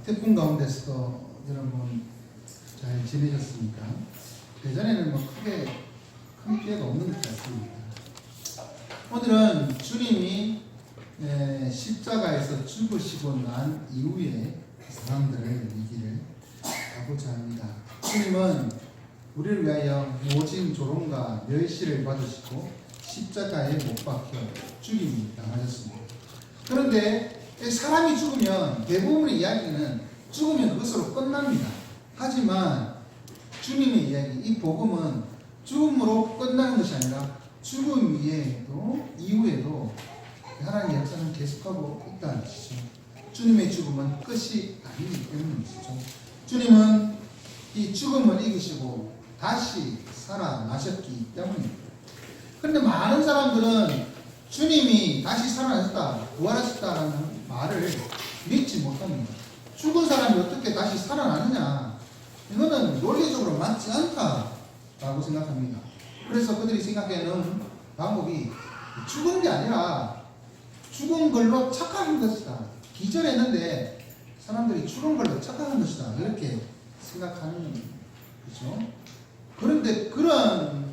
태풍 가운데서도 여러분 잘 지내셨습니까? 예전에는 크게 큰 피해가 없는 것 같습니다. 오늘은 주님이 십자가에서 죽으시고 난 이후에 상황들을 얘기를 하고자 합니다. 주님은 우리를 위하여 모진 조롱과 멸시를 받으시고 십자가에 못 박혀 죽임을 당하셨습니다. 그런데 사람이 죽으면 대부분의 이야기는 죽으면 그것으로 끝납니다. 하지만 주님의 이야기, 이 복음은 죽음으로 끝나는 것이 아니라 죽음 이후에도 하나님의 역사는 계속하고 있다는 것이죠. 주님의 죽음은 끝이 아니기 때문이죠. 주님은 이 죽음을 이기시고 다시 살아나셨기 때문입니다. 그런데 많은 사람들은 주님이 다시 살아나셨다, 부활하셨다라는 말을 믿지 못합니다. 죽은 사람이 어떻게 다시 살아나느냐? 이거는 논리적으로 맞지 않다라고 생각합니다. 그래서 그들이 생각하는 방법이 죽은 게 아니라 죽은 걸로 착각한 것이다. 기절했는데 사람들이 죽은 걸로 착각한 것이다. 이렇게 생각하는 거죠. 그런데 그런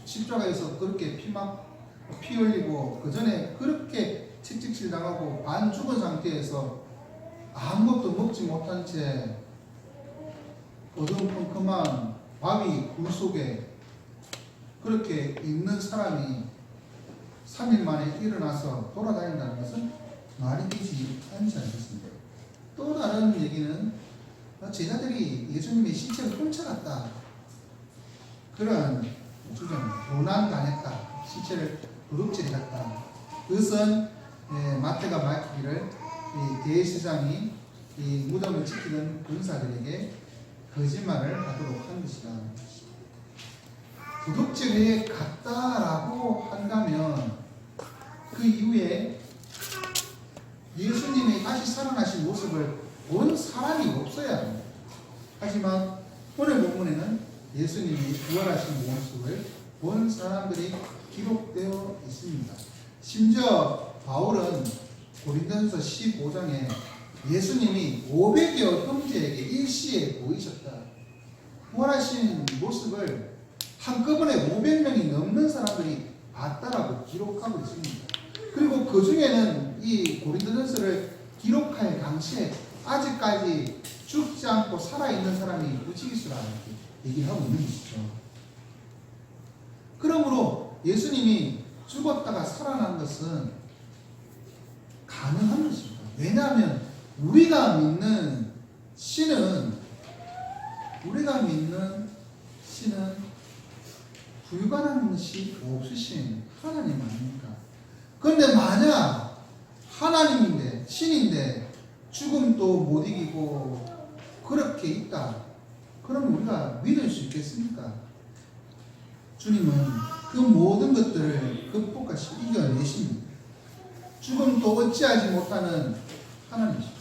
십자가에서 그렇게 피 흘리고 그 전에 그렇게 채찍질 당하고 반 죽은 상태에서 아무것도 먹지 못한 채 어두컴컴한 바위 굴 속에 그렇게 있는 사람이 3일 만에 일어나서 돌아다닌다는 것은 말이 되지 않지 않겠습니까? 또 다른 얘기는 제자들이 예수님의 시체를 훔쳐갔다. 그런 주장입니다. 도난당했다. 시체를 도둑질해 갔다. 그것은 마태가 밝히기를 대제사장이 이 무덤을 지키던 군사들에게 거짓말을 하도록 한 것이다. 도둑질에 갔다라고 한다면 그 이후에 예수님이 다시 살아나신 모습을 본 사람이 없어야 합니다. 하지만 오늘 본문에는 예수님이 부활하신 모습을 본 사람들이 기록되어 있습니다. 심지어 바울은 고린도전서 15장에 예수님이 500여 형제에게 일시에 보이셨다. 부활하신 모습을 한꺼번에 500명이 넘는 사람들이 봤다라고 기록하고 있습니다. 그리고 그 중에는 이 고린도전서를 기록할 당시에 아직까지 죽지 않고 살아있는 사람이 무지기수라 이렇게 얘기를 하고 있는 것이죠. 그러므로 예수님이 죽었다가 살아난 것은 가능한 것입니다. 왜냐하면 우리가 믿는 신은 불가능한 것이 없으신 하나님 아닙니까? 그런데 만약 하나님인데 신인데 죽음도 못 이기고 그렇게 있다. 그럼 우리가 믿을 수 있겠습니까? 주님은 그 모든 것들을 극복하시고 이겨내십니다. 죽음도 어찌하지 못하는 하나님이십니다.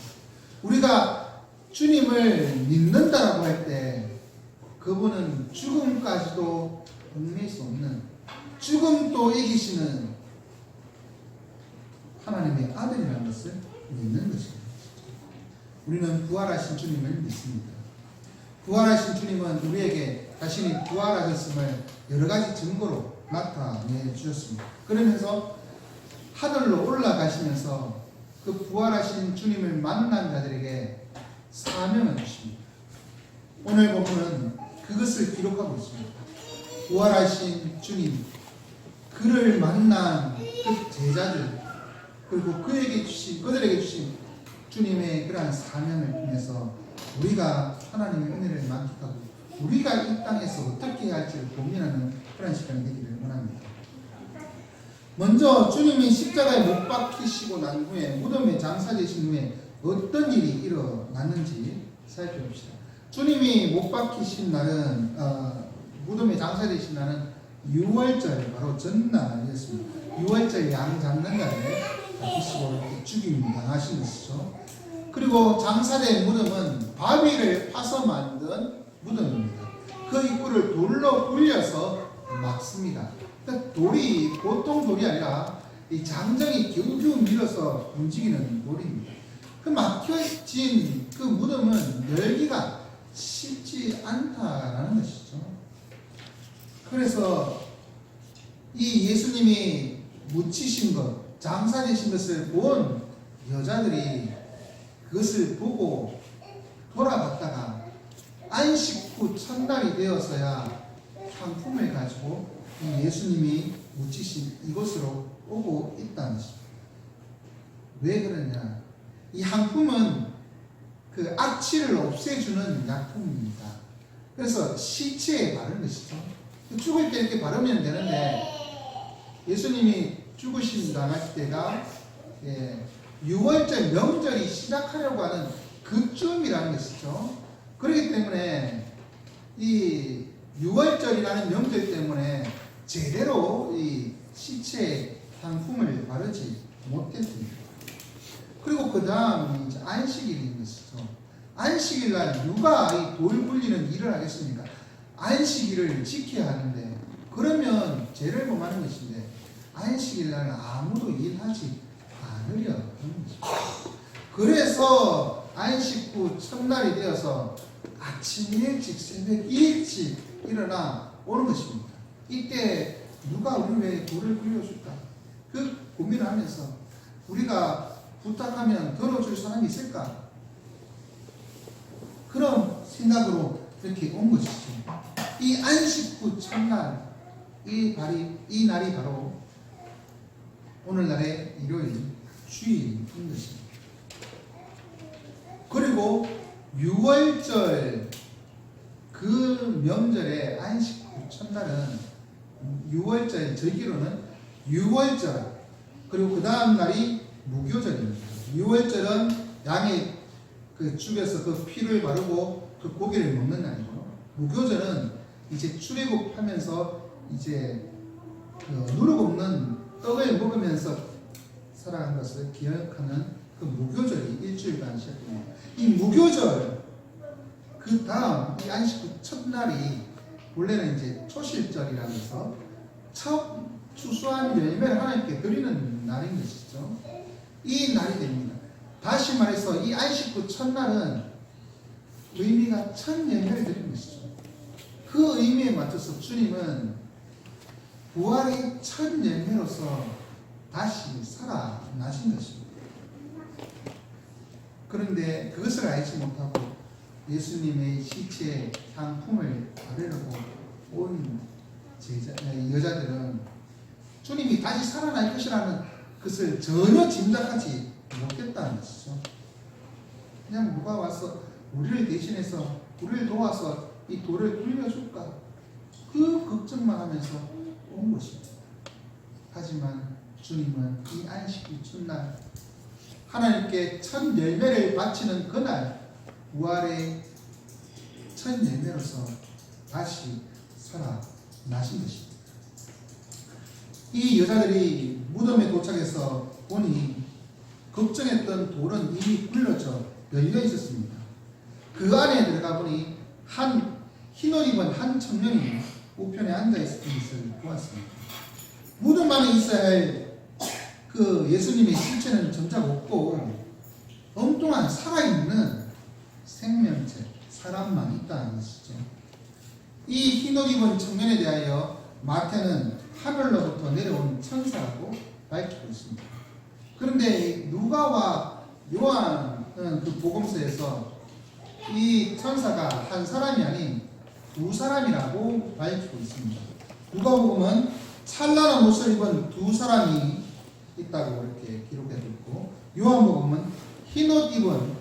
우리가 주님을 믿는다라고 할 때 그분은 죽음까지도 얽매일 수 없는, 죽음도 이기시는 하나님의 아들이라는 것을 믿는 것입니다. 우리는 부활하신 주님을 믿습니다. 부활하신 주님은 우리에게 자신이 부활하셨음을 여러 가지 증거로 나타내 주셨습니다. 그러면서 하늘로 올라가시면서 그 부활하신 주님을 만난 자들에게 사명을 주십니다. 오늘 본문은 그것을 기록하고 있습니다. 부활하신 주님, 그를 만난 그 제자들, 그리고 그들에게 주신 주님의 그러한 사명을 통해서 우리가 하나님의 은혜를 만끽하고 우리가 이 땅에서 어떻게 해야 할지를 고민하는 그런 시간이 되기를 원합니다. 먼저 주님이 십자가에 못 박히시고 난 후에 무덤에 장사되신 후에 어떤 일이 일어났는지 살펴봅시다. 주님이 못 박히신 날은 무덤에 장사되신 날은 6월절 바로 전날이었습니다. 6월절 양 잡는 날에 박히시고 죽임을 당하신 것이죠. 그리고 장사된 무덤은 바위를 파서 만든 무덤입니다. 그 입구를 돌로 굴려서 막습니다. 그러니까 돌이 보통 돌이 아니라 이 장정이 겨우겨우 밀어서 움직이는 돌입니다. 그 막혀진 그 무덤은 열기가 쉽지 않다라는 것이죠. 그래서 이 예수님이 묻히신 것, 장사되신 것을 본 여자들이 그것을 보고 돌아갔다가 안식 후 첫날이 되어서야 향품을 가지고 이 예수님이 묻히신 이곳으로 오고 있다는 것입니다. 왜 그러냐? 이 향품은 그 악취를 없애주는 약품입니다. 그래서 시체에 바른 것이죠. 죽을 때 이렇게 바르면 되는데 예수님이 죽으신 당할 때가 유월절 명절이 시작하려고 하는 그쯤이라는 것이죠. 그렇기 때문에 이 유월절이라는 명절 때문에 제대로 이 시체에 향품을 바르지 못했습니다. 그리고 그 다음 이제 안식일인 것이죠. 안식일 날 누가 이 돌 굴리는 일을 하겠습니까? 안식일을 지켜야 하는데 그러면 죄를 범하는 것인데 안식일 날 아무도 일하지 않으려 하는 것입니다. 그래서 안식 후 첫날이 되어서 아침 일찍 새벽 일찍 일어나 오는 것입니다. 이때 누가 우리 왜 돌을 굴려줄까? 그 고민을 하면서 우리가 부탁하면 들어줄 사람이 있을까? 그런 생각으로 이렇게 온 것이죠. 이 안식 후 첫날, 이 날이 바로 오늘날의 일요일 주일인 것입니다. 그리고 6월절 그 명절의 안식 후 첫날은 6월절 절기로는 6월절 그리고 그 다음 날이 무교절입니다. 6월절은 양의 그 죽여서 그 피를 바르고 그 고기를 먹는 날이고 무교절은 이제 출애굽하면서 이제 그 누룩 없는 떡을 먹으면서 살아간 것을 기억하는 그 무교절이 일주일간 시작됩니다. 이 무교절 그 다음 이 안식 후 첫날이 원래는 이제 초실절이라면서 첫 추수한 열매를 하나님께 드리는 날인 것이죠. 이 날이 됩니다. 다시 말해서 이 안식 후 첫날은 의미가 첫 열매를 드리는 것이죠. 그 의미에 맞춰서 주님은 부활의 첫 열매로서 다시 살아나신 것입니다. 그런데 그것을 알지 못하고 예수님의 시체에 향품을 바르려고 온 여자들은 주님이 다시 살아날 것이라는 것을 전혀 짐작하지 못했다는 것이죠. 그냥 누가 와서 우리를 대신해서 우리를 도와서 이 돌을 굴려줄까? 그 걱정만 하면서 온 것입니다. 하지만 주님은 이 안식 후 첫날 하나님께 첫 열매를 바치는 그날 부활의 첫 열매로서 다시 살아나신 것입니다. 이 여자들이 무덤에 도착해서 보니 걱정했던 돌은 이미 굴러져 열려 있었습니다. 그 안에 들어가 보니 한 흰옷 입은 한 청년이 우편에 앉아 있었던 것을 보았습니다. 무덤 안에 있어야 할 그 예수님의 실체는 정작 없고 엉뚱한 살아있는 생명체, 사람만 있다는 것이죠. 이 흰옷 입은 청년에 대하여 마태는 하늘로부터 내려온 천사라고 밝히고 있습니다. 그런데 누가와 요한은 그 복음서에서 이 천사가 한 사람이 아닌 두 사람이라고 밝히고 있습니다. 누가복음은 찬란한 옷을 입은 두 사람이 있다고 이렇게 기록되어 있고 요한복음은 흰옷 입은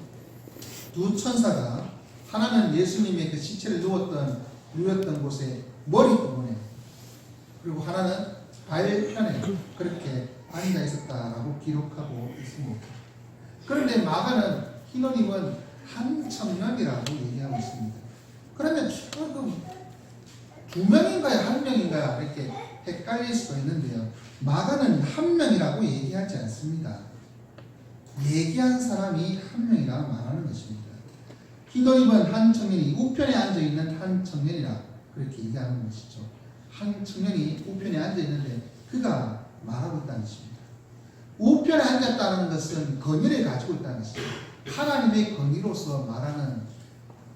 두 천사가 하나는 예수님의 그 시체를 누웠던 곳에 머리 부분에 그리고 하나는 발편에 그렇게 앉아 있었다라고 기록하고 있습니다. 그런데 마가는 흰옷 입은 한 청년이라고 얘기하고 있습니다. 그러면 두 명인가요? 한 명인가요? 이렇게 헷갈릴 수가 있는데요. 마가는 한 명이라고 얘기하지 않습니다. 얘기한 사람이 한 명이라 말하는 것입니다. 흰옷 입은 한 청년이 우편에 앉아있는 한 청년이라 그렇게 얘기하는 것이죠. 한 청년이 우편에 앉아있는데 그가 말하고 있다는 것입니다. 우편에 앉았다는 것은 권위를 가지고 있다는 것이죠. 하나님의 권위로서 말하는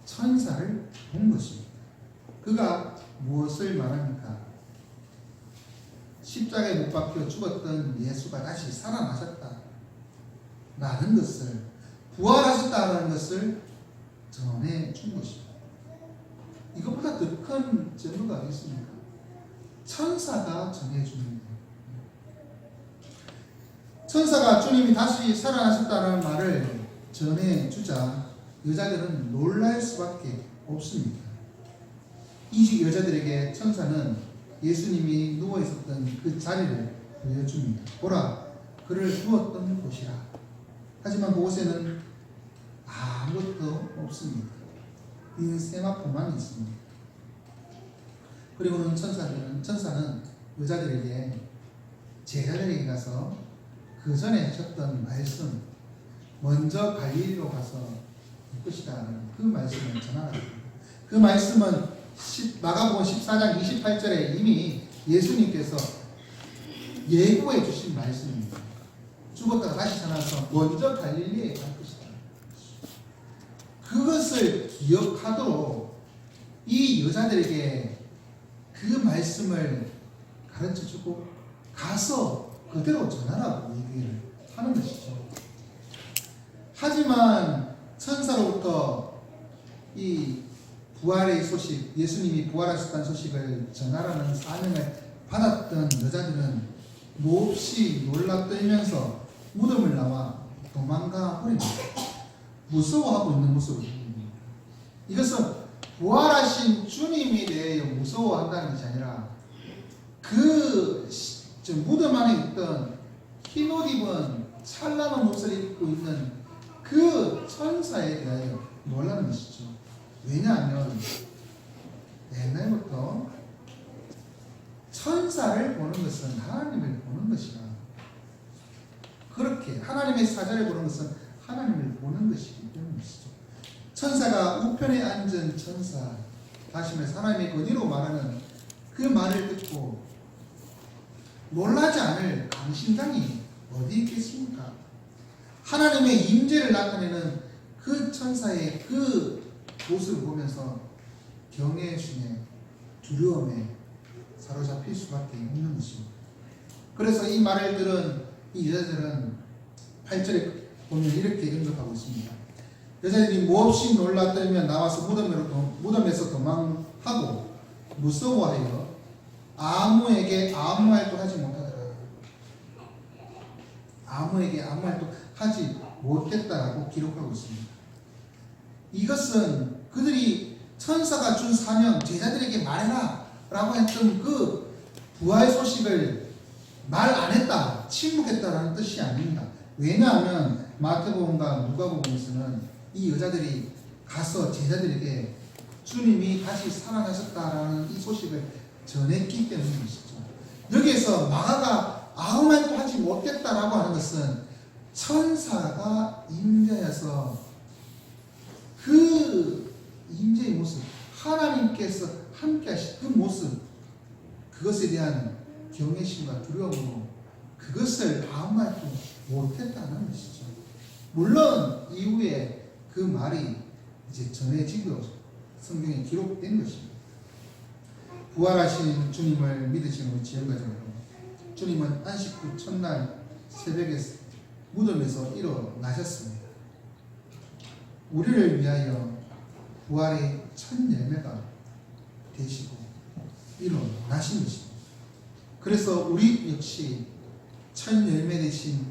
천사를 본 것입니다. 그가 무엇을 말합니까? 십자가에 못 박혀 죽었던 예수가 다시 살아나셨다 라는 것을, 부활하셨다는 것을 전해준 것입니다. 이것보다 더 큰 증거가 있습니까? 천사가 전해주는 거예요. 천사가 주님이 다시 살아나셨다는 말을 전해주자 여자들은 놀랄 수밖에 없습니다. 이 여자들에게 천사는 예수님이 누워있었던 그 자리를 보여줍니다. 보라, 그를 누웠던 곳이라. 하지만 그곳에는 아무것도 없습니다. 빈 세마포만 있습니다. 그리고는 천사는 여자들에게, 제자들에게 가서 그 전에 하셨던 말씀, 먼저 갈릴리로 가서 올 것이라는 그 말씀을 전하라. 그 말씀은 마가복음 14장 28절에 이미 예수님께서 예고해 주신 말씀입니다. 죽었다가 다시 살아나서 먼저 갈릴리에 갈 것이다. 그것을 기억하도록 이 여자들에게 그 말씀을 가르쳐주고 가서 그대로 전하라고 얘기를 하는 것이죠. 하지만 천사로부터 이 부활의 소식, 예수님이 부활하셨다는 소식을 전하라는 사명을 받았던 여자들은 몹시 놀라 떨면서 무덤을 나와 도망가 버립니다. 무서워하고 있는 모습을 보입니다. 이것은 부활하신 주님에 대해 무서워한다는 것이 아니라 그 무덤 안에 있던 흰옷 입은 찬란한 옷을 입고 있는 그 천사에 대하여 놀라는 것이죠. 왜냐하면 옛날부터 천사를 보는 것은 하나님을 보는 것이라, 그렇게 하나님의 사자를 보는 것은 하나님을 보는 것이기 때문이죠. 천사가 우편에 앉은 천사, 다시 말해서 하나님의 권위로 말하는 그 말을 듣고 놀라지 않을 강심장이 어디 있겠습니까? 하나님의 임재를 나타내는 그 천사의 그 모습을 보면서 경외심에, 두려움에 사로잡힐 수밖에 없는 것입니다. 그래서 이 말을 들은 이 여자들은 8절에 보면 이렇게 응답하고 있습니다. 여자들이 몹시 놀라 떨며 나와서 무덤에서 도망하고 무서워하여 아무에게 아무 말도 하지 못하더라. 아무에게 아무 말도 하지 못했다라고 기록하고 있습니다. 이것은 그들이 천사가 준 사명, 제자들에게 말해라 라고 했던 그 부활 소식을 말 안 했다, 침묵했다라는 뜻이 아닙니다. 왜냐하면 마태복음과 누가복음에서는 이 여자들이 가서 제자들에게 주님이 다시 살아나셨다라는 이 소식을 전했기 때문이시죠. 여기에서 마가가 아무 말도 하지 못했다라고 하는 것은 천사가 임재해서 그 임재의 모습, 하나님께서 함께 하신 그 모습, 그것에 대한 경외심과 두려움으로 그것을 아무 말도 못했다는 것이죠. 물론 이후에 그 말이 이제 전해지고 성경에 기록된 것입니다. 부활하신 주님을 믿으시는 우리 지역가족 여러분, 주님은 안식 후 첫날 새벽에 무덤에서 일어나셨습니다. 우리를 위하여 부활의 첫 열매가 되시고 일어나신 것입니다. 그래서 우리 역시 첫 열매 되신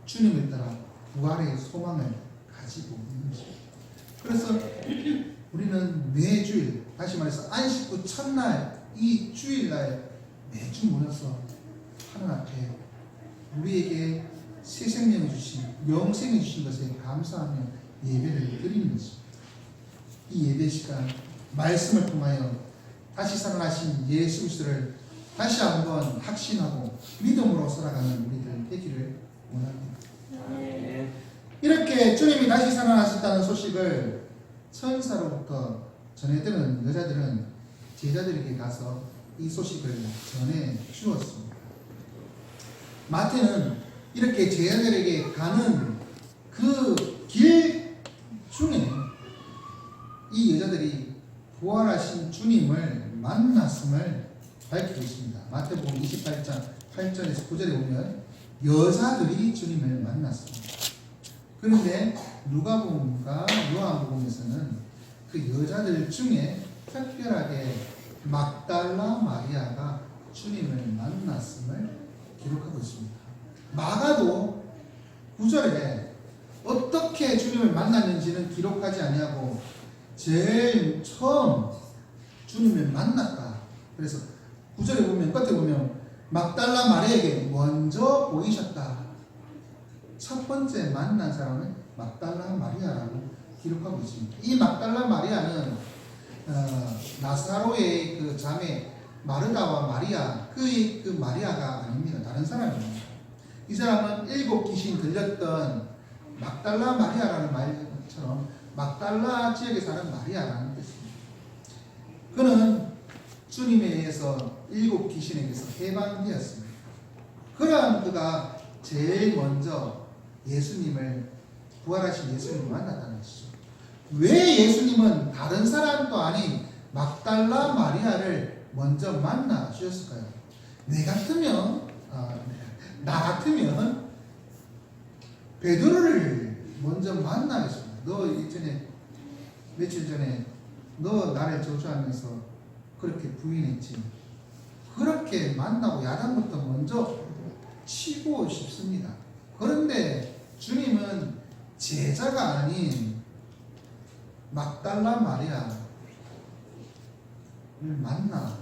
주님을 따라 부활의 소망을 가지고 있는 것입니다. 그래서 우리는 매주일, 다시 말해서 안식 후 첫날 이 주일날 매주 모여서 하나님 앞에 우리에게 새 생명을 주신, 영생을 주신 것에 감사하며 예배를 드리는 것입니다. 이 예배 시간 말씀을 통하여 다시 살아나신 예수 그리스도를 다시 한번 확신하고 믿음으로 살아가는 우리들 되기를 원합니다. 이렇게 주님이 다시 살아나셨다는 소식을 천사로부터 전해들은 여자들은 제자들에게 가서 이 소식을 전해 주었습니다. 마태는 이렇게 제자들에게 가는 그 길 중에 이 여자들이 부활하신 주님을 만났음을 밝히고 있습니다. 마태복음 28장 8절에서 9절에 보면 여자들이 주님을 만났습니다. 그런데 누가복음과 요한복음에서는 그 여자들 중에 특별하게 막달라 마리아가 주님을 만났음을 기록하고 있습니다. 마가도 9절에 어떻게 주님을 만났는지는 기록하지 아니하고 제일 처음 주님을 만났다. 그래서 9절에 보면 끝에 보면 막달라 마리아에게 먼저 보이셨다. 첫 번째 만난 사람은 막달라 마리아라고 기록하고 있습니다. 이 막달라 마리아는 나사로의 그 자매 마르다와 마리아 그 마리아가 아닙니다. 다른 사람입니다. 이 사람은 7 귀신 들렸던 막달라 마리아라는 말처럼 막달라 지역에 사는 마리아라는 뜻입니다. 그는 주님에 의해서 7 귀신에게서 해방되었습니다. 그러한 그가 제일 먼저 예수님을 부활하신 예수님을 만났다는 것이죠. 왜 예수님은 다른 사람도 아닌 막달라 마리아를 먼저 만나 주셨을까요? 나 같으면 베드로를 먼저 만나겠습니다. 너 이전에 며칠 전에 너 나를 저주하면서 그렇게 부인했지. 그렇게 만나고 야단부터 먼저 치고 싶습니다. 그런데 주님은 제자가 아닌 막달라 마리아를 만나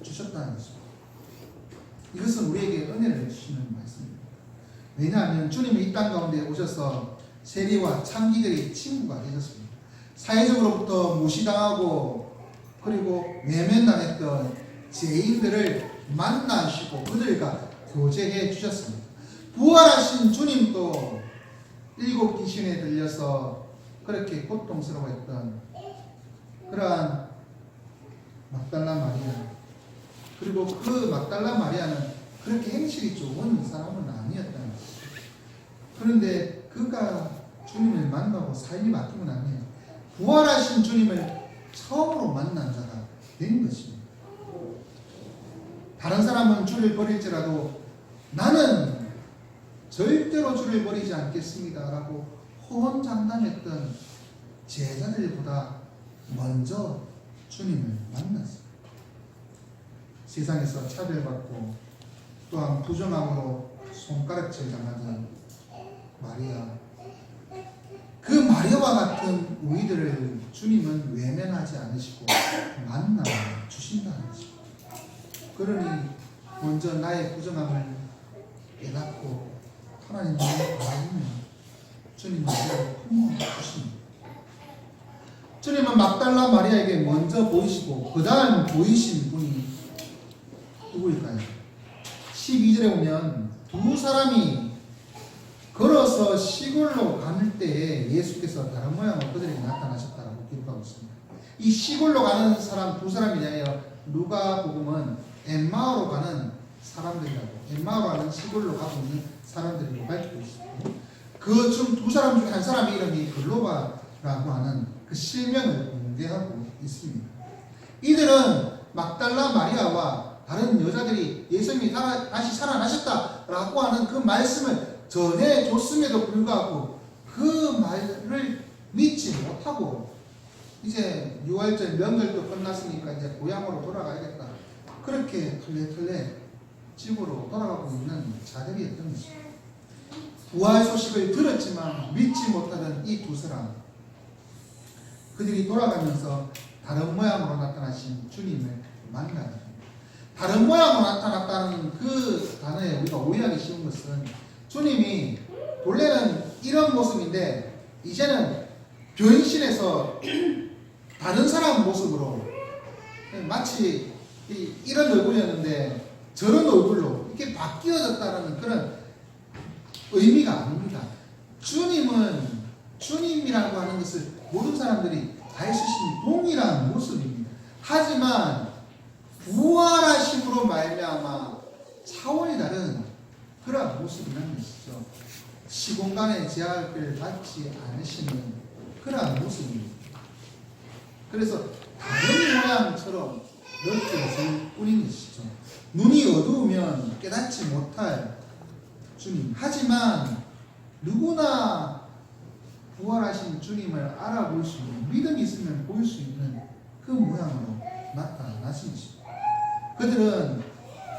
주셨다는 것입니다. 이것은 우리에게 은혜를 주시는 말씀입니다. 왜냐하면 주님이 이 땅 가운데 오셔서 세리와 창기들의 친구가 되셨습니다. 사회적으로부터 무시당하고 그리고 외면당했던 죄인들을 만나시고 그들과 교제해 주셨습니다. 부활하신 주님도 7 귀신에 들려서 그렇게 고통스러워했던 그러한 막달라 마리아, 그리고 그 막달라 마리아는 그렇게 행실이 좋은 사람은 아니었다는 것이죠. 그런데 그가 주님을 만나고 삶이 바뀌고 나면 부활하신 주님을 처음으로 만난 자가 된 것입니다. 다른 사람은 주를 버릴지라도 나는 절대로 주를 버리지 않겠습니다 라고 호언장담했던 제자들보다 먼저 주님을 만났습니다. 세상에서 차별받고 또한 부정함으로 손가락질 당하던 마리아, 그 마리아와 같은 우리들을 주님은 외면하지 않으시고 만나 주신다는 것입니다. 그러니 먼저 나의 부정함을 깨닫고 하나님을 바라보며 주님 나를 품어주십니다. 주님은 막달라 마리아에게 먼저 보이시고 그 다음 보이신 분이 누구일까요? 12절에 보면 두 사람이 걸어서 시골로 가는 때에 예수께서 다른 모양으로 그들에게 나타나셨다고 기록하고 있습니다. 이 시골로 가는 사람 두 사람이 아니라 누가복음은 엠마오로 가는 사람들이라고, 엠마오로 가는 시골로 가고 있는 사람들이라고 밝히고 있습니다. 그 중 두 사람 중 한 사람의 이름이 글로바라고 하는 그 실명을 공개하고 있습니다. 이들은 막달라 마리아와 다른 여자들이 예수님이 다시 살아나셨다라고 하는 그 말씀을 전해줬음에도 불구하고 그 말을 믿지 못하고 이제 6월절 명절도 끝났으니까 이제 고향으로 돌아가야겠다. 그렇게 털레털레 집으로 돌아가고 있는 자들이었던 것입니다. 부활 소식을 들었지만 믿지 못하던 이 두 사람, 그들이 돌아가면서 다른 모양으로 나타나신 주님을 만나게 됩니다. 다른 모양으로 나타났다는 그 단어에 우리가 오해하기 쉬운 것은 주님이 원래는 이런 모습인데 이제는 변신해서 다른 사람 모습으로 마치 이런 얼굴이었는데 저런 얼굴로 이렇게 바뀌어졌다는 그런 의미가 아닙니다. 주님은 주님이라고 하는 것을 모든 사람들이 다 있으신 동일한 모습입니다. 하지만 부활하심으로 말미암아 차원이 다른 그런 모습이라는 것이죠. 시공간의 제약을 받지 않으시는 그러한 모습입니다. 그래서 다른 모양처럼 느껴질 뿐인 것이죠. 눈이 어두우면 깨닫지 못할 주님. 하지만 누구나 부활하신 주님을 알아볼 수 있는, 믿음이 있으면 볼 수 있는 그 모양으로 나타나신 것입니다. 그들은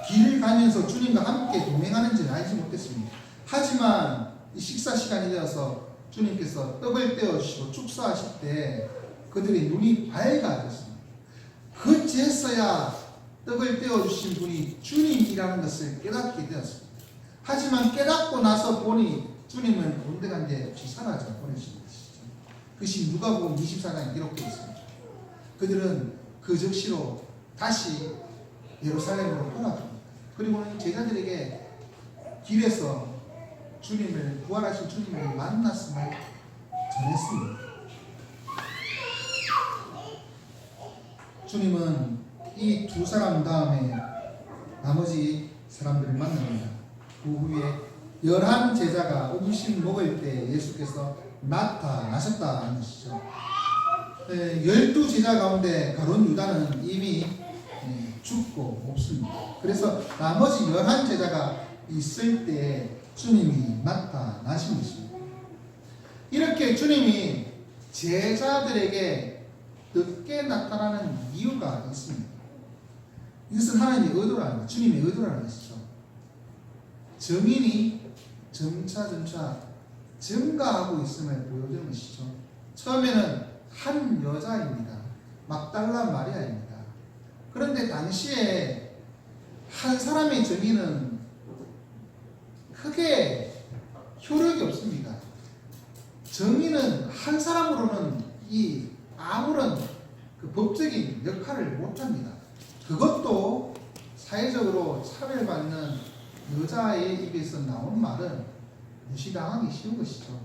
길을 가면서 주님과 함께 동행하는지는 알지 못했습니다. 하지만 이 식사 시간이 되어서 주님께서 떡을 떼어주시고 축사하실 때 그들의 눈이 밝아졌습니다. 그제서야 떡을 떼어주신 분이 주님이라는 것을 깨닫게 되었습니다. 하지만 깨닫고 나서 보니 주님은 온데간데 없이 사라져 버리신 것이죠. 그것이 누가복음 24장에 기록되어 있습니다. 그들은 그 즉시로 다시 예루살렘으로 돌아갑니다. 그리고는 제자들에게 길에서 주님을, 부활하신 주님을 만났음을 전했습니다. 주님은 이 두 사람 다음에 나머지 사람들을 만납니다. 그 후에 11 제자가 음식 먹을 때 예수께서 나타나셨다는 것이죠. 12 제자 가운데 가룟 유다는 이미 죽고 없습니다. 그래서 나머지 11 제자가 있을 때 주님이 나타나신 것입니다. 이렇게 주님이 제자들에게 늦게 나타나는 이유가 있습니다. 이것은 하나님의 의도라는 것, 주님의 의도라는 것이죠. 증인이 점차 증가하고 있음을 보여주는 것이죠. 처음에는 한 여자입니다. 막달라 마리아입니다. 그런데 당시에 한 사람의 증인은 크게 효력이 없습니다. 증인은 한 사람으로는 이 아무런 그 법적인 역할을 못합니다. 그것도 사회적으로 차별받는 여자의 입에서 나온 말은 무시당하기 쉬운 것이죠.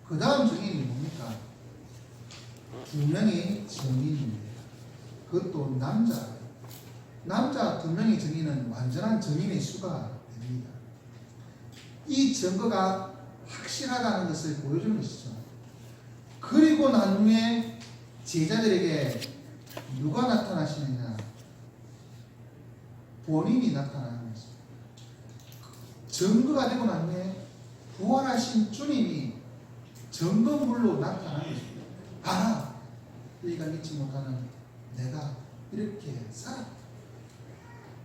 그 다음 증인이 뭡니까? 2명의 증인입니다. 그것도 남자 2명의 증인은 완전한 증인의 수가 됩니다. 이 증거가 확실하다는 것을 보여주는 것이죠. 그리고 나중에 제자들에게 누가 나타나시느냐? 본인이 나타나는 것입니다. 증거가 되고 난 후에 부활하신 주님이 증거물로 나타나는 것입니다. 봐라, 너희가 믿지 못하는 내가 이렇게 살았다.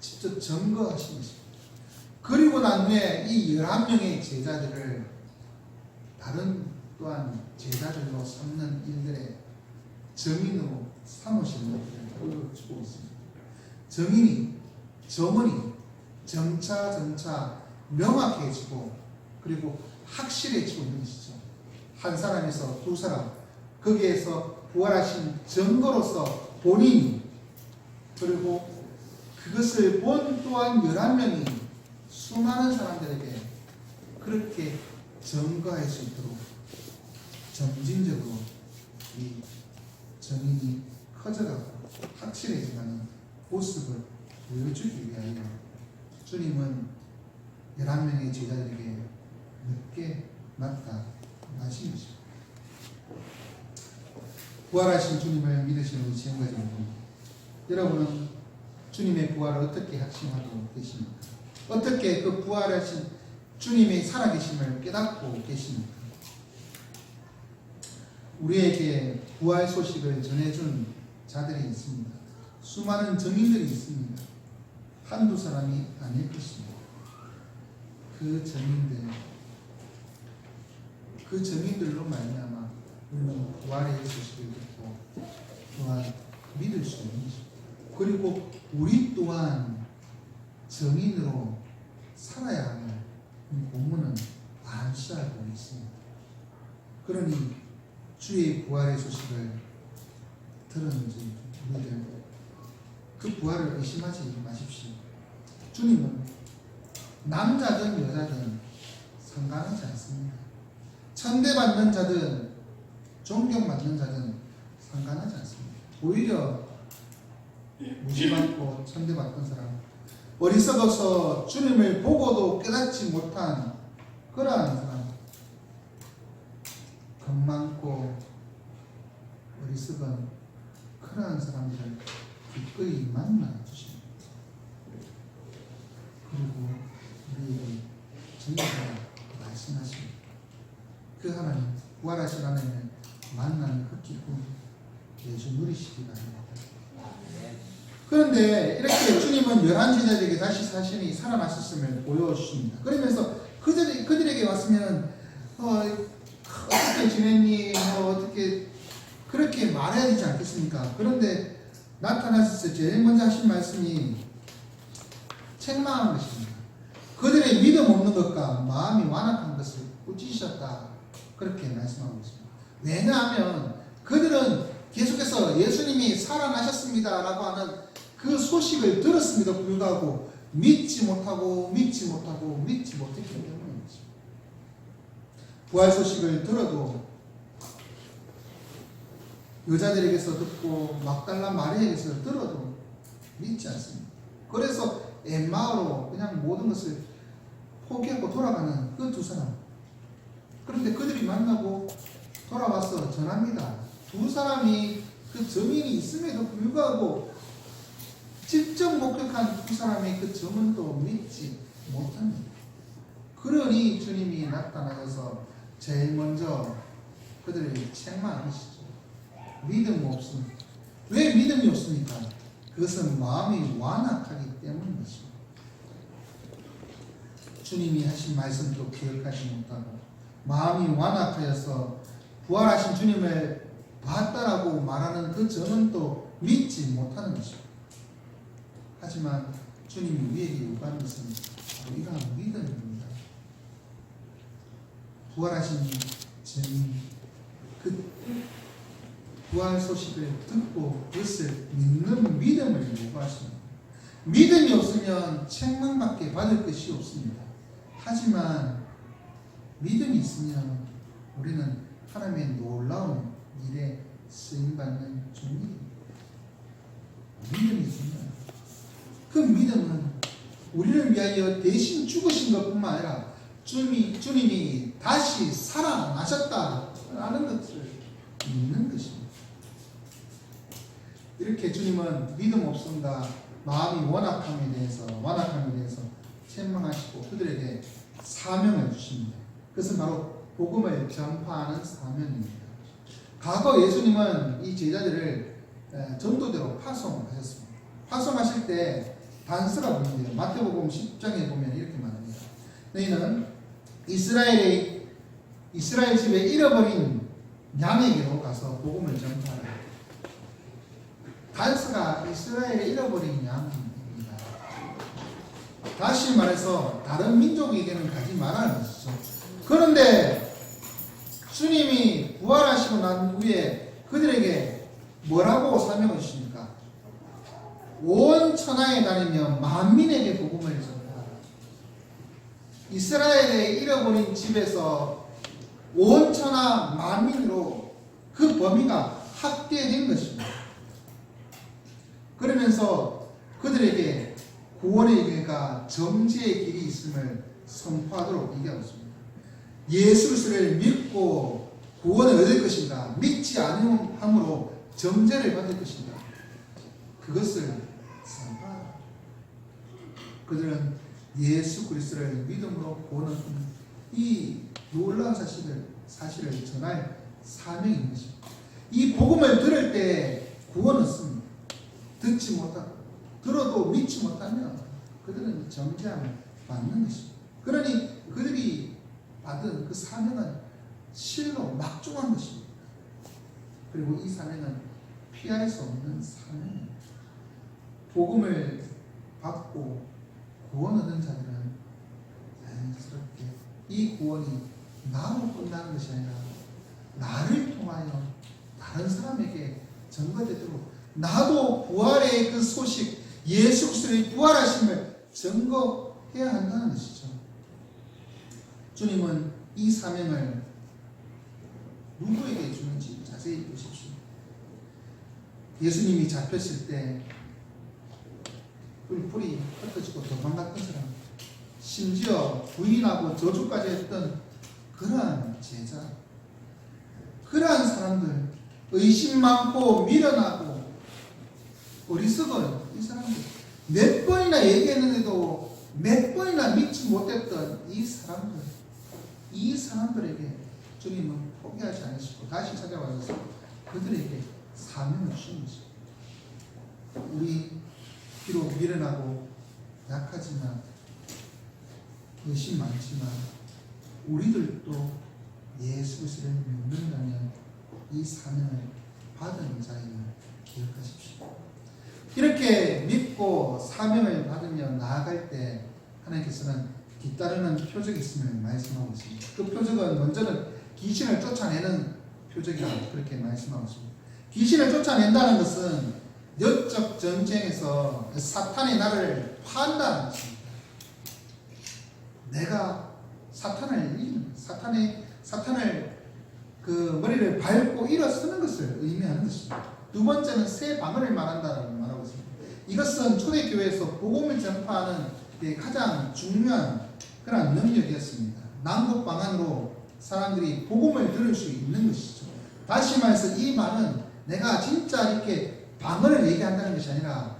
직접 증거하신 것입니다. 그리고 난 후에 이 11명의 제자들을 다른 또한 제자들로 삼는 일들의 증인으로 삼으시는 것을 보여주고 있습니다. 증인이, 점원이 점차 명확해지고 그리고 확실해지고 있는 것이죠. 한 사람에서 두 사람, 거기에서 부활하신 증거로서 본인이, 그리고 그것을 본 또한 11명이 수많은 사람들에게 그렇게 증거할 수 있도록 점진적으로 이 증인이 커져가고 확실해지는 모습을 보여주기 위하여 주님은 11명의 제자들에게 늦게 나타나신 것입니다. 부활하신 주님을 믿으시는 지금까지 여러분은 주님의 부활을 어떻게 확신하고 계십니까? 어떻게 그 부활하신 주님의 살아계심을 깨닫고 계십니까? 우리에게 부활 소식을 전해준 자들이 있습니다. 수많은 증인들이 있습니다. 한두 사람이 아닐 것입니다. 그 증인들로 말미암아 우리는 부활의 소식을 듣고 또한 믿을 수 있는 것입니다. 그리고 우리 또한 증인으로 살아야 하는 본문은 암시하고 있습니다. 그러니 주의 부활의 소식을 들었는지 우리들 그 부활을 의심하지 마십시오. 주님은 남자든 여자든 상관하지 않습니다. 천대받는 자든 존경받는 자든 상관하지 않습니다. 오히려 무시받고 천대받던 사람, 어리석어서 주님을 보고도 깨닫지 못한 그러한 사람, 겁 많고 어리석은 그러한 사람들을 기꺼이 만나 주십니다. 그리고 우리에게 정말 말씀하십니다. 그 하나님, 부활하신 하나님을 만나는 그 기쁨 예수 누리시기 바랍니다. 그런데 이렇게 주님은 11제자들에게 다시 자신이 살아나셨음을 보여주십니다. 그러면서 그들에게 왔으면 어떻게 지냈니? 어떻게 그렇게 말해야 되지 않겠습니까? 그런데 나타나셔서 제일 먼저 하신 말씀이 책망한 것입니다. 그들의 믿음 없는 것과 마음이 완악한 것을 꾸짖으셨다. 그렇게 말씀하고 있습니다. 왜냐하면 그들은 계속해서 예수님이 살아나셨습니다 라고 하는 그 소식을 들었음에도 불구하고 믿지 못했기 때문입니다. 부활 소식을 들어도 여자들에게서 듣고 막달라 마리아에게서 들어도 믿지 않습니다. 그래서 엠마오로 그냥 모든 것을 포기하고 돌아가는 그 두 사람. 그런데 그들이 만나고 돌아와서 전합니다. 두 사람이 그 증인이 있음에도 불구하고 직접 목격한 두 사람의 그 증언도 믿지 못합니다. 그러니 주님이 나타나셔서 제일 먼저 그들에게 책망하시죠. 믿음이 없습니다. 왜 믿음이 없습니까? 그것은 마음이 완악하기 때문입니다. 주님이 하신 말씀도 기억하지 못하고 마음이 완악하여서 부활하신 주님을 봤다라고 말하는 그 증언도 믿지 못하는 것입니다. 하지만 주님이 우리에게 요구하는 것은 우리가 믿음입니다. 부활하신 주님, 그 부활 소식을 듣고 그것을 믿는 믿음을 요구하십니다. 믿음이 없으면 책망밖에 받을 것이 없습니다. 하지만 믿음이 있으면 우리는 하나님의 놀라운 일에 쓰임받는 종입니다. 믿음이 있으면 그 믿음은 우리를 위하여 대신 죽으신 것뿐만 아니라 주님이 다시 살아나셨다라는 것을 믿는 것입니다. 이렇게 주님은 믿음 없음과 마음이 완악함에 대해서 책망하시고 그들에게 사명을 주십니다. 그것은 바로 복음을 전파하는 사명입니다. 과거 예수님은 이 제자들을 전도대로 파송하셨습니다. 파송하실 때 단서가 보이는데요. 마태복음 10장에 보면 이렇게 말합니다. 너희는 이스라엘 집에 잃어버린 양에게로 가서 복음을 전파하라. 단서가 이스라엘에 잃어버린 양입니다. 다시 말해서 다른 민족에게는 가지 말라는 것이죠. 그런데 주님이 부활하시고 난 후에 그들에게 뭐라고 사명을 주십니까? 온 천하에 다니며 만민에게 복음을 전하라. 이스라엘에 잃어버린 집에서 온 천하 만민으로 그 범위가 확대된 것입니다. 그러면서 그들에게 구원의 길과 정지의 길이 있음을 선포하도록 얘기하고 있습니다. 예수 그리스도를 믿고 구원을 얻을 것인가, 믿지 않음으로 정죄를 받을 것인가, 그것을 선포하라. 그들은 예수 그리스도를 믿음으로 구원을 얻는 이 놀라운 사실을 전할 사명인 것입니다. 이 복음을 들을 때 구원은 없습니다. 듣지 못하고 들어도 믿지 못하면 그들은 정죄함을 받는 것입니다. 그러니 그들이 받은 그 사명은 실로 막중한 것입니다. 그리고 이 사명은 피할 수 없는 사명입니다. 복음을 받고 구원 얻은 자들은 자연스럽게 이 구원이 나로 끝나는 것이 아니라 나를 통하여 다른 사람에게 전거되도록 나도 부활의 그 소식, 예수 그리스도의 부활하심을 증거해야 한다는 것이죠. 주님은 이 사명을 누구에게 주는지 자세히 보십시오. 예수님이 잡혔을 때 뿔뿔이 흩어지고 도망갔던 사람, 심지어 부인하고 저주까지 했던 그러한 제자, 그러한 사람들, 의심 많고 미련하고 어리석은 이 사람들, 몇 번이나 얘기했는데도 몇 번이나 믿지 못했던 이 사람들에게 주님은 포기하지 않으시고 다시 찾아와서 그들에게 사명을 주신 것입니다. 우리 비록 미련하고 약하지만 의심 많지만 우리들도 예수 그리스도를 믿는다면 이 사명을 받은 자임을 기억하십시오. 이렇게 믿고 사명을 받으며 나아갈 때 하나님께서는 뒤따르는 표적이 있음을 말씀하고 있습니다. 그 표적은 먼저는 귀신을 쫓아내는 표적이라고 그렇게 말씀하고 있습니다. 귀신을 쫓아낸다는 것은 영적 전쟁에서 사탄이 나를 파한다는 것입니다. 내가 사탄을 이기는, 사탄을 그 머리를 밟고 일어서는 것을 의미하는 것입니다. 두 번째는 새 방언을 말한다는 말하고 있습니다. 이것은 초대교회에서 복음을 전파하는 가장 중요한 그런 능력이었습니다. 난국 방언으로 사람들이 복음을 들을 수 있는 것이죠. 다시 말해서 이 말은 내가 진짜 이렇게 방언을 얘기한다는 것이 아니라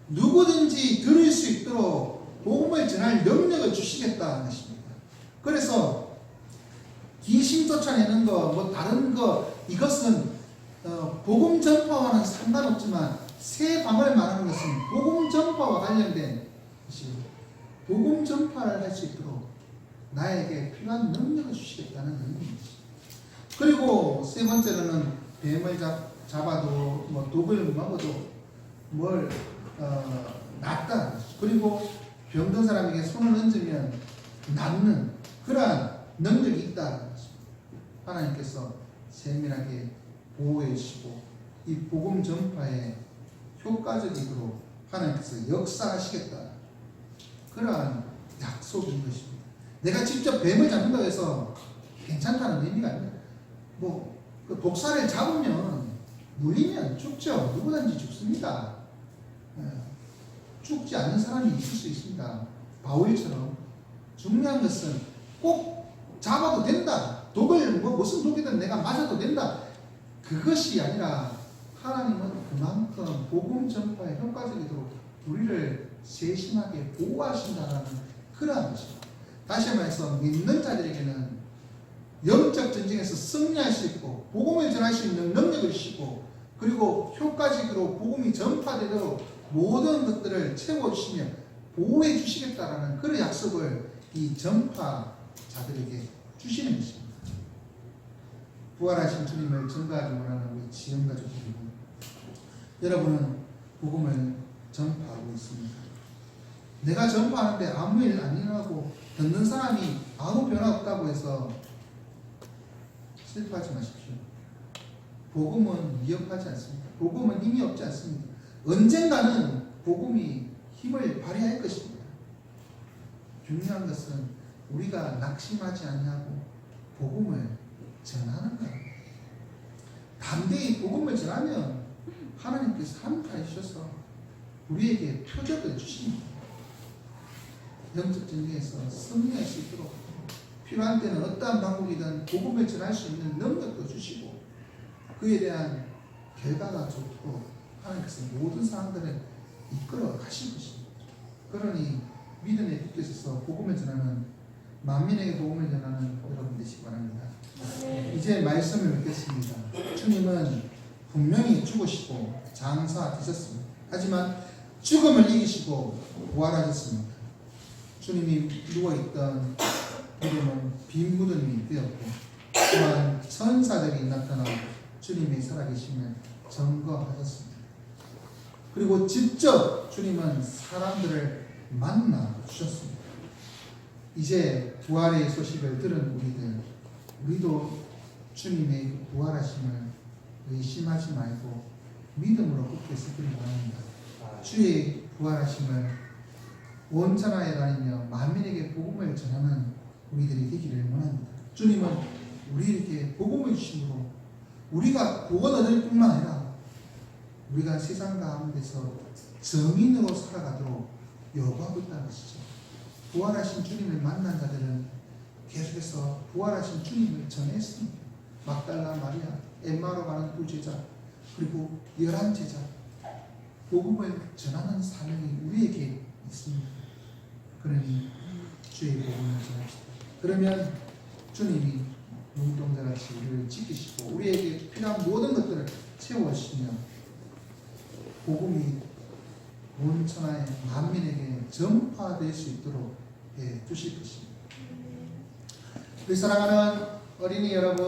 누구든지 들을 수 있도록 복음을 전할 능력을 주시겠다는 것입니다. 그래서 귀신 쫓아내는 거, 뭐 다른 거, 이것은 복음 전파와는 상관없지만 새 방언을 말하는 것은 복음 전파와 관련된 것이고 복음 전파를 할 수 있도록 나에게 필요한 능력을 주시겠다는 의미입니다. 그리고 세 번째로는 뱀을 잡아도 뭐 독을 먹어도 뭘 낫다. 그리고 병든 사람에게 손을 얹으면 낫는 그러한 능력이 있다. 하나님께서 세밀하게 보호해 주시고 이 복음 전파에 효과적이도록 하나님께서 역사하시겠다. 그러한 약속인 것입니다. 내가 직접 뱀을 잡는다고 해서 괜찮다는 의미가 아닙니다. 그 독사를 잡으면 물리면 죽죠. 누구든지 죽습니다. 죽지 않는 사람이 있을 수 있습니다. 바울처럼. 중요한 것은 꼭 잡아도 된다. 독을 무슨 독이든 내가 맞아도 된다. 그것이 아니라 하나님은 그만큼 복음 전파에 효과적이도록 우리를 세심하게 보호하신다는 그러한 것입니다. 다시 말해서 믿는 자들에게는 영적 전쟁에서 승리할 수 있고 복음을 전할 수 있는 능력을 주시고 그리고 효과적으로 복음이 전파되도록 모든 것들을 채워주시며 보호해 주시겠다라는 그런 약속을 이 전파자들에게 주시는 것입니다. 부활하신 주님을 전가하기 원하는 우리 지연가족 여러분, 여러분은 복음을 전파하고 있습니다. 내가 전파하는데 아무 일 안 일어나고 듣는 사람이 아무 변화 없다고 해서 슬퍼하지 마십시오. 복음은 위협하지 않습니다. 복음은 힘이 없지 않습니다. 언젠가는 복음이 힘을 발휘할 것입니다. 중요한 것은 우리가 낙심하지 아니하고 복음을 전하는 것. 담대히 복음을 전하면 하나님께서 함께해 주셔서 우리에게 표적을 주십니다. 영적 전쟁에서 승리할 수 있도록 필요한 때는 어떠한 방법이든 복음을 전할 수 있는 능력도 주시고 그에 대한 결과가 좋고 하나님께서 모든 사람들을 이끌어 가실 것입니다. 그러니 믿음에 붙어 있어서 복음을 전하는 만민에게 복음을 전하는 여러분 되시기 바랍니다. 이제 말씀을 읽겠습니다. 주님은 분명히 죽으시고 장사되셨습니다. 하지만 죽음을 이기시고 부활하셨습니다. 주님이 누워있던 무덤은 빈 무덤이 되었고 또한 천사들이 나타나 주님이 살아계심을 증거하셨습니다. 그리고 직접 주님은 사람들을 만나 주셨습니다. 이제 부활의 소식을 들은 우리도 주님의 부활하심을 의심하지 말고 믿음으로 굳게 서기를 바랍니다. 주의 부활하심을 온천하에 다니며 만민에게 복음을 전하는 우리들이 되기를 원합니다. 주님은 우리에게 복음을 주심으로 우리가 구원 얻을 뿐만 아니라 우리가 세상 가운데서 정인으로 살아가도록 요구하고 있다는 것이죠. 부활하신 주님을 만난 자들은 계속해서 부활하신 주님을 전했습니다. 막달라 마리아, 엠마로 가는 두 제자, 그리고 11제자, 복음을 전하는 사명이 우리에게 있습니다. 그러니 주의 복음을 전합시다. 그러면 주님이 눈동자같이 우리를 지키시고 우리에게 필요한 모든 것들을 채워주시며 복음이 온 천하의 만민에게 전파될 수 있도록 해 주실 것입니다. 우리 사랑하는 어린이 여러분,